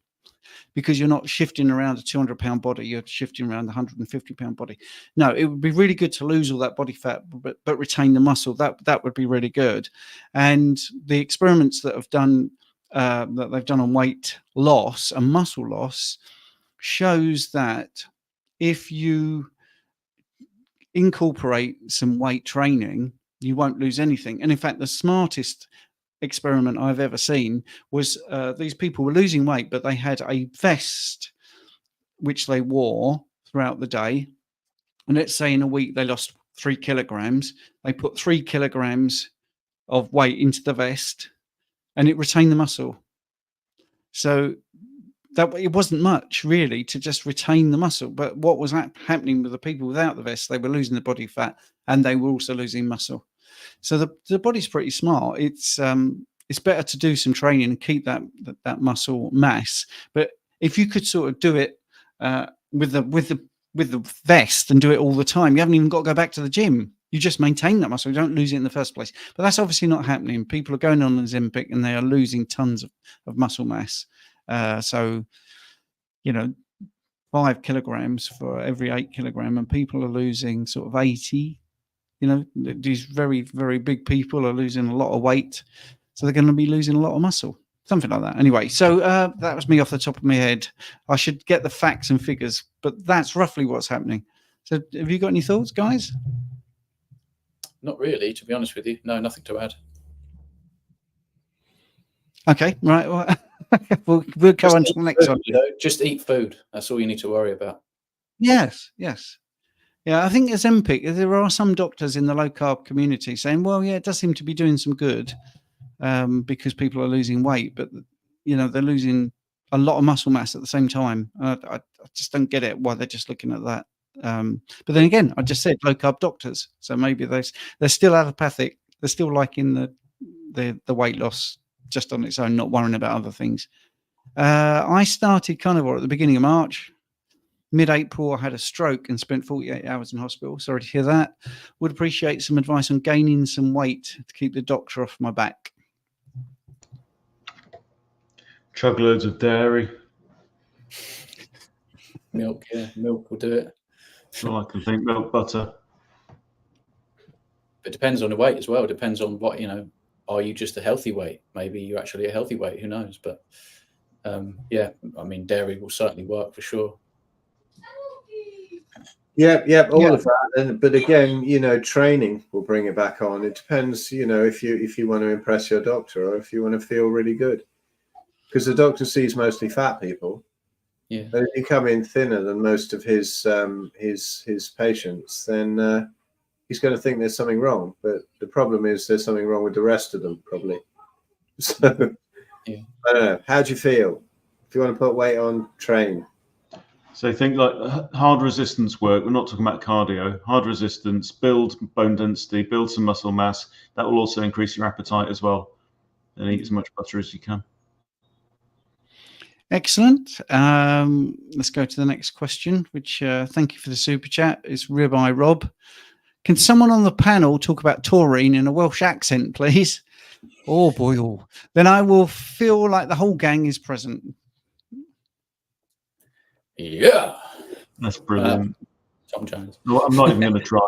because you're not shifting around a 200-pound body, you're shifting around a 150-pound body. No, it would be really good to lose all that body fat, but retain the muscle. That would be really good. And the experiments that they've done on weight loss and muscle loss shows that if you incorporate some weight training, you won't lose anything. And in fact, the smartest experiment I've ever seen was these people were losing weight, but they had a vest which they wore throughout the day. And let's say in a week they lost 3 kilograms. They put 3 kilograms of weight into the vest and it retained the muscle. So that it wasn't much really to just retain the muscle. But what was happening with the people without the vest, they were losing the body fat and they were also losing muscle. So the body's pretty smart. It's better to do some training and keep that muscle mass. But if you could sort of do it with the vest and do it all the time, you haven't even got to go back to the gym. You just maintain that muscle. You don't lose it in the first place. But that's obviously not happening. People are going on Ozempic and they are losing tons of muscle mass. So, 5 kilograms for every 8 kilogram, and people are losing sort of 80. These very, very big people are losing a lot of weight. So they're going to be losing a lot of muscle. Something like that. Anyway, so that was me off the top of my head. I should get the facts and figures, but that's roughly what's happening. So have you got any thoughts, guys? Not really, to be honest with you. No, nothing to add. Okay, right. Well, we'll go on to the next one. Just eat food. That's all you need to worry about. Yes. Yeah, I think Ozempic, there are some doctors in the low carb community saying, well, yeah, it does seem to be doing some good because people are losing weight, but they're losing a lot of muscle mass at the same time. I just don't get it why they're just looking at that. But then again, I just said low carb doctors, so maybe they're still allopathic. They're still liking the weight loss just on its own, not worrying about other things. I started Carnivore at the beginning of March. Mid-April, I had a stroke and spent 48 hours in hospital. Sorry to hear that. Would appreciate some advice on gaining some weight to keep the doctor off my back. Chug loads of dairy. Milk, yeah, milk will do it. All I can think, milk, butter. It depends on the weight as well. It depends on what, are you just a healthy weight? Maybe you're actually a healthy weight, who knows? But yeah, I mean, dairy will certainly work for sure. Yeah, all of that. But again, training will bring it back on. It depends, if you want to impress your doctor or if you want to feel really good. Because the doctor sees mostly fat people. Yeah. But if you come in thinner than most of his patients, then he's going to think there's something wrong. But the problem is there's something wrong with the rest of them, probably. So yeah. I don't know. How do you feel? If you want to put weight on, train. So think like hard resistance work. We're not talking about cardio. Hard resistance, build bone density, build some muscle mass. That will also increase your appetite as well. And eat as much butter as you can. Excellent. Let's go to the next question, which thank you for the super chat. It's Ribeye Rob. Can someone on the panel talk about taurine in a Welsh accent, please? Oh boy, oh. Then I will feel like the whole gang is present. Yeah. That's brilliant. Tom Jones. No, I'm not even going to try.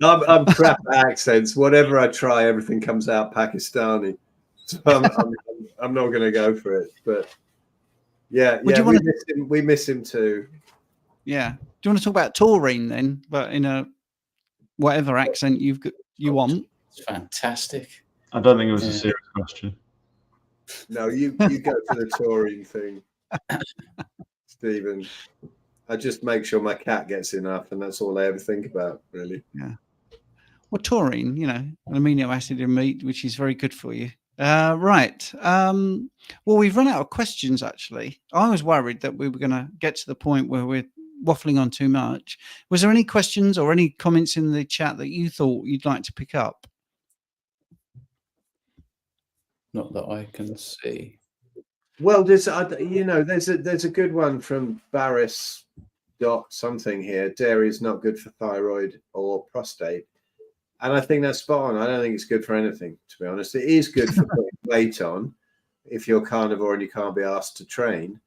I'm crap at accents. Whatever I try, everything comes out Pakistani. So I'm not going to go for it. But yeah, we miss him too. Yeah. Do you want to talk about taurine then, but in a whatever accent you want? It's fantastic. I don't think it was a serious question. No, you go for the taurine thing, Stephen. I just make sure my cat gets enough, and that's all I ever think about, really. Yeah. Well, taurine, an amino acid in meat, which is very good for you. Right. Well, we've run out of questions, actually. I was worried that we were going to get to the point where we're waffling on too much. Was there any questions or any comments in the chat that you thought you'd like to pick up? Not that I can see. Well, there's a good one from Barris something here. Dairy is not good for thyroid or prostate. And I think that's spot on. I don't think it's good for anything, to be honest. It is good for putting weight on if you're carnivore and you can't be asked to train.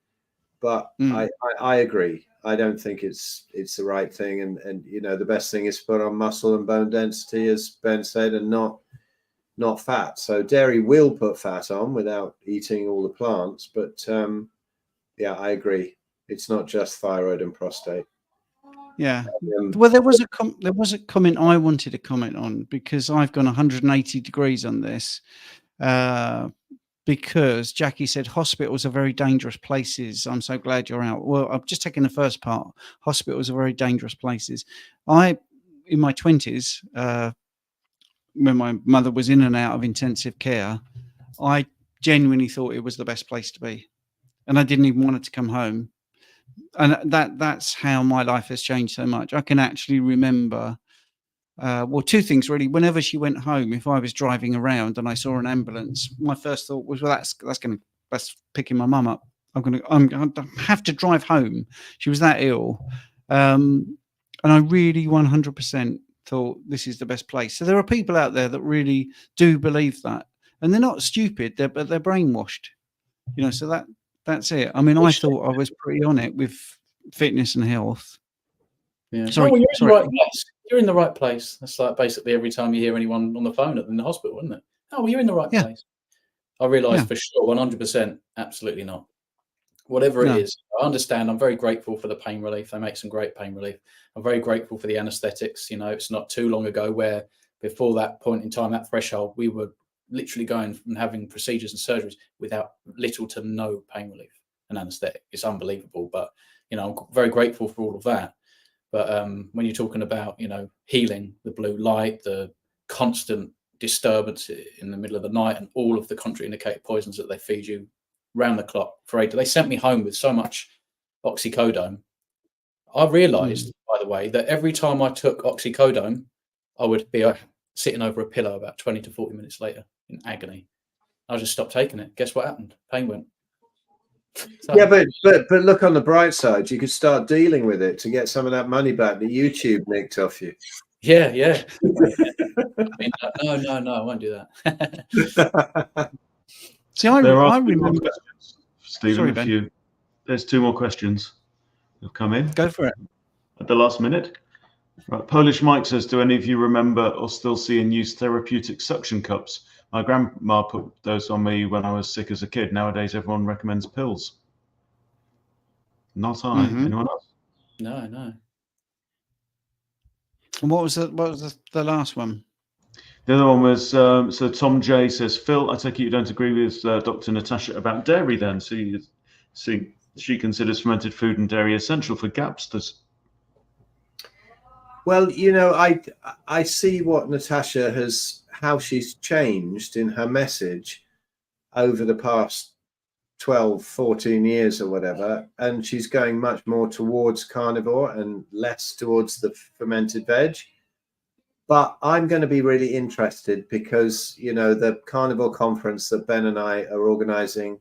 But I agree. I don't think it's the right thing. And the best thing is to put on muscle and bone density, as Ben said, and not fat. So dairy will put fat on without eating all the plants. But yeah, I agree. It's not just thyroid and prostate. Yeah. Well, there was a comment I wanted to comment on because I've gone 180 degrees on this. Because Jackie said hospitals are very dangerous places. I'm so glad you're out. Well, I've just taken the first part. Hospitals are very dangerous places. In my 20s, when my mother was in and out of intensive care, I genuinely thought it was the best place to be. and I didn't even want her to come home. And that's how my life has changed so much. I can actually remember, well, two things really. Whenever she went home, if I was driving around and I saw an ambulance, my first thought was, well, that's picking my mum up. I'm going to have to drive home. She was that ill. And I really 100% thought this is the best place. So there are people out there that really do believe that, and they're not stupid, but they're brainwashed, so that's it. I mean, I thought I was pretty on it with fitness and health. Yeah. Sorry, well, you're in sorry. the right place. You're in the right place. That's like basically every time you hear anyone on the phone in the hospital, isn't it? Oh, well, you're in the right place. I realise for sure, 100%, absolutely not. Whatever it is, I understand. I'm very grateful for the pain relief. They make some great pain relief. I'm very grateful for the anaesthetics. It's not too long ago where before that point in time, that threshold, we were literally going and having procedures and surgeries without little to no pain relief and anaesthetic. It's unbelievable. But, I'm very grateful for all of that. But when you're talking about, healing, the blue light, the constant disturbance in the middle of the night and all of the contraindicated poisons that they feed you round the clock for 8 days. They sent me home with so much oxycodone. I realised, by the way, that every time I took oxycodone, I would be sitting over a pillow about 20 to 40 minutes later in agony. I just stopped taking it. Guess what happened? Pain went. Yeah, but look on the bright side. You could start dealing with it to get some of that money back that YouTube nicked off you. Yeah. I mean, no, I won't do that. See, I remember. Stephen, sorry, there's 2 more questions that have come in. Go for it. At the last minute. Right. Polish Mike says, do any of you remember or still see and use therapeutic suction cups? My grandma put those on me when I was sick as a kid. Nowadays, everyone recommends pills. Not I. Anyone else? No. And what was the last one? The other one was, so Tom J says, Phil, I take it you don't agree with Dr. Natasha about dairy then. So she considers fermented food and dairy essential for gapsters. Well, I see what Natasha how she's changed in her message over the past 12, 14 years or whatever. And she's going much more towards carnivore and less towards the fermented veg. But I'm going to be really interested because, the carnivore conference that Ben and I are organizing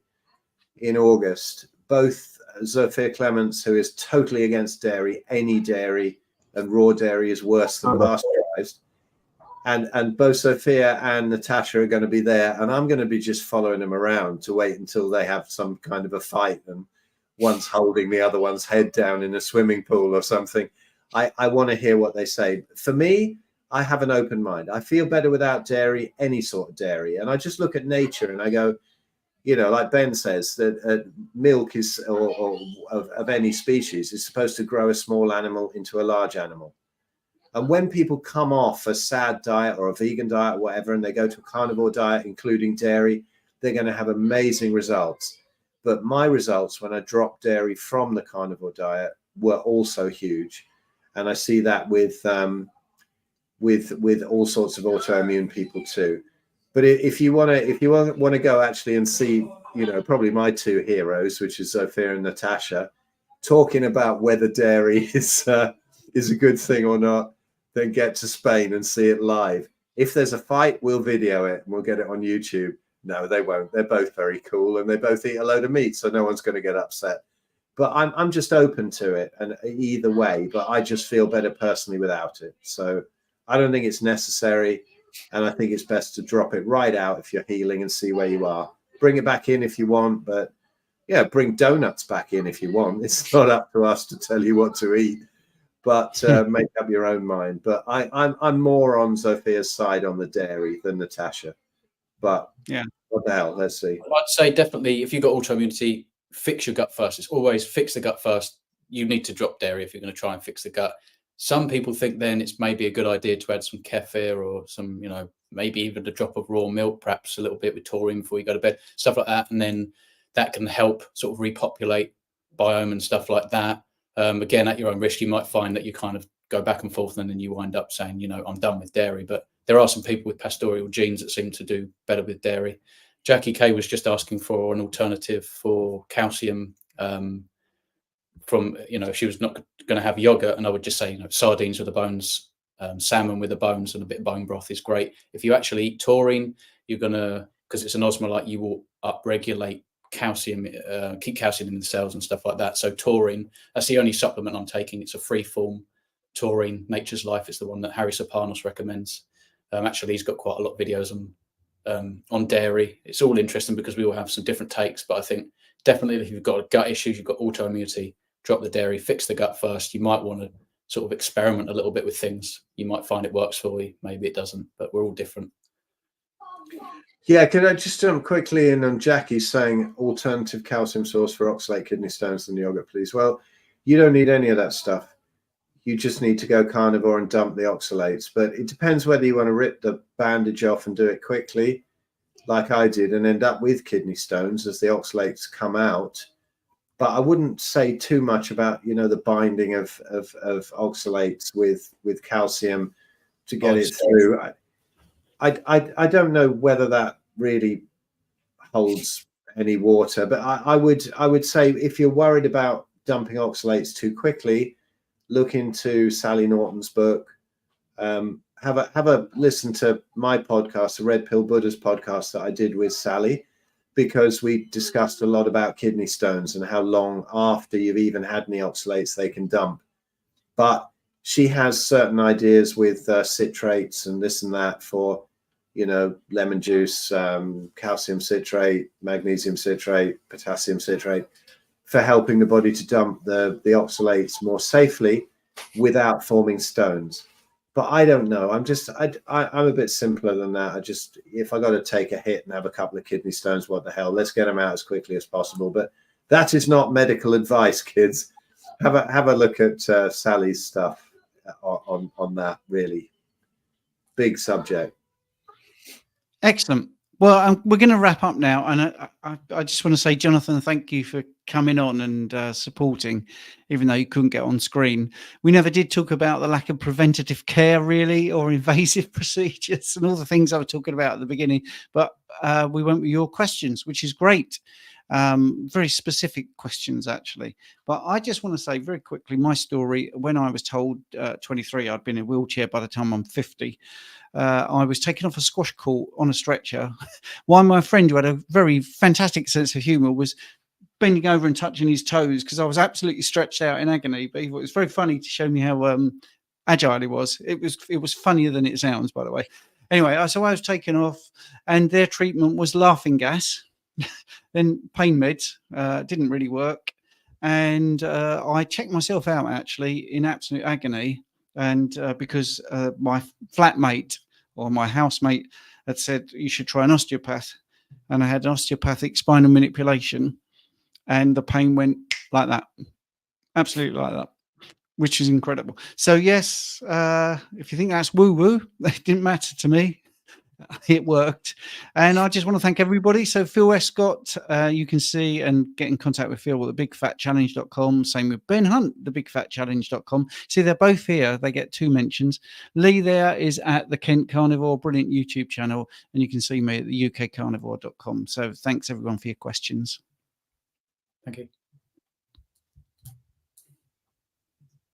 in August, both Zofia Clements, who is totally against dairy, any dairy, and raw dairy is worse than pasteurized. And both Sophia and Natasha are going to be there. And I'm going to be just following them around to wait until they have some kind of a fight and one's holding the other one's head down in a swimming pool or something. I want to hear what they say. For me, I have an open mind. I feel better without dairy, any sort of dairy. And I just look at nature and I go, like Ben says, that milk is or of any species is supposed to grow a small animal into a large animal. And when people come off a SAD diet or a vegan diet or whatever, and they go to a carnivore diet, including dairy, they're going to have amazing results. But my results when I dropped dairy from the carnivore diet were also huge. And I see that with all sorts of autoimmune people too. But if you want to go actually and see, probably my 2 heroes, which is Sophia and Natasha, talking about whether dairy is a good thing or not, then get to Spain and see it live. If there's a fight, we'll video it and we'll get it on YouTube. No, they won't. They're both very cool and they both eat a load of meat, so no one's going to get upset. But I'm just open to it, and either way. But I just feel better personally without it. So I don't think it's necessary. And I think it's best to drop it right out if you're healing and see where you are. Bring it back in if you want, but bring donuts back in if you want. It's not up to us to tell you what to eat, but make up your own mind. But I'm more on Sophia's side on the dairy than Natasha. But what the hell? Let's see. I'd say definitely if you've got autoimmunity, fix your gut first. It's always fix the gut first. You need to drop dairy if you're going to try and fix the gut. Some people think then it's maybe a good idea to add some kefir or some, maybe even a drop of raw milk, perhaps a little bit with taurine before you go to bed, stuff like that. And then that can help sort of repopulate biome and stuff like that. Again, at your own risk, you might find that you kind of go back and forth and then you wind up saying, I'm done with dairy. But there are some people with pastoral genes that seem to do better with dairy. Jackie K was just asking for an alternative for calcium from, if she was not going to have yogurt, and I would just say, sardines with the bones, salmon with the bones, and a bit of bone broth is great. If you actually eat taurine, you're going to, because it's an osmolyte, you will upregulate calcium, keep calcium in the cells and stuff like that. So taurine, that's the only supplement I'm taking. It's a free form taurine, Nature's Life. It's the one that Harry Sopanos recommends. Actually, he's got quite a lot of videos on dairy. It's all interesting because we all have some different takes, but I think definitely if you've got gut issues, you've got autoimmunity, drop the dairy, fix the gut first. You might want to sort of experiment a little bit with things. You might find it works for you, maybe it doesn't, but we're all different. Yeah, could I just quickly in on Jackie's saying alternative calcium source for oxalate kidney stones than yogurt, please? Well, you don't need any of that stuff. You just need to go carnivore and dump the oxalates. But it depends whether you want to rip the bandage off and do it quickly, like I did, and end up with kidney stones as the oxalates come out. But I wouldn't say too much about, the binding of oxalates with calcium to get it through. I don't know whether that really holds any water, but I would say if you're worried about dumping oxalates too quickly, look into Sally Norton's book. Have a listen to my podcast, the Red Pill Buddha's podcast that I did with Sally, because we discussed a lot about kidney stones and how long after you've even had any oxalates they can dump. But she has certain ideas with citrates and this and that for, lemon juice, calcium citrate, magnesium citrate, potassium citrate, for helping the body to dump the oxalates more safely without forming stones. But I don't know. I'm a bit simpler than that. If I got to take a hit and have a couple of kidney stones, what the hell? Let's get them out as quickly as possible. But that is not medical advice, kids. Have a look at Sally's stuff on that. Really big subject. Excellent. Well, we're going to wrap up now, and I just want to say, Jonathan, thank you for coming on and supporting, even though you couldn't get on screen. We never did talk about the lack of preventative care, really, or invasive procedures and all the things I was talking about at the beginning, but we went with your questions, which is great. Very specific questions, actually. But I just want to say very quickly my story. When I was told 23, I'd been in a wheelchair by the time I'm 50. I was taken off a squash court on a stretcher while my friend, who had a very fantastic sense of humor, was bending over and touching his toes because I was absolutely stretched out in agony. But it was very funny to show me how agile he was. It was funnier than it sounds, by the way. Anyway, so I was taken off, and their treatment was laughing gas, then pain meds. Didn't really work. And I checked myself out, actually, in absolute agony. And because my flatmate or my housemate had said, you should try an osteopath. And I had an osteopathic spinal manipulation. And the pain went like that. Absolutely like that. Which is incredible. So, yes, if you think that's woo-woo, it didn't matter to me. It worked. And I just want to thank everybody. So Phil Escott, you can see and get in contact with Phil at thebigfatchallenge.com. Same with Ben Hunt, thebigfatchallenge.com. See, they're both here. They get 2 mentions. Lee there is at the Kent Carnivore, brilliant YouTube channel. And you can see me at the ukcarnivore.com. So thanks everyone for your questions. Thank you.